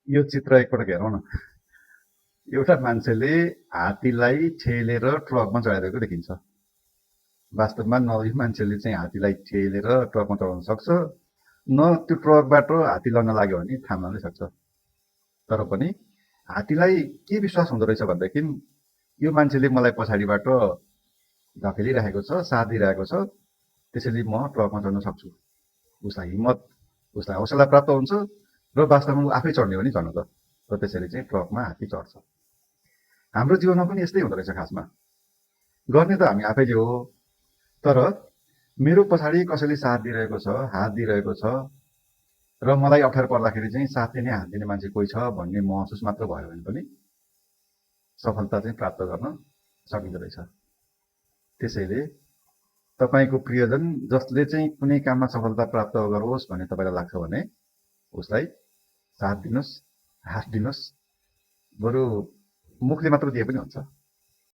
यो चित्र एकपटक हेरौँ न। एउटा मान्छेले हात्तीलाई ठेलेर ट्रकमा चढाइरहेको देखिन्छ। वास्तवमा न यो मान्छेले चाहिँ हात्तीलाई ठेलेर ट्रकमा चढाउन सक्छ, न त्यो ट्रकबाट हात्ती लड्न लाग्यो भने थाम्न नै सक्छ। तर पनि हात्तीलाई के विश्वास हुँदो रहेछ भनेदेखि यो मान्छेले मलाई पछाडिबाट धकेलिरहेको छ, साथ दिइरहेको छ, त्यसैले म ट्रकमा चढ्न सक्छु। उसलाई हिम्मत, उसलाई हौसला प्राप्त हुन्छ र वास्तवमा ऊ आफै चढ्ने हो नि झन् त। र त्यसैले चाहिँ ट्रकमा हात्ती चढ्छ। हाम्रो जीवनमा पनि यस्तै हुँदो रहेछ खासमा। गर्ने त हामी आफैले हो, तर मेरो पछाडि कसैले साथ दिइरहेको छ, हात दिइरहेको छ र मलाई अप्ठ्यारो पर्दाखेरि चाहिँ साथ दिने, हात दिने मान्छे कोही छ भन्ने महसुस मात्र भयो भने पनि सफलता चाहिँ प्राप्त गर्न सकिँदो रहेछ। त्यसैले तपाईँको प्रियजन जसले चाहिँ कुनै काममा सफलता प्राप्त गरोस् भन्ने तपाईँलाई लाग्छ भने उसलाई साथ दिनुहोस्, हात दिनुहोस्, बरु मुखले मात्र दिए पनि हुन्छ।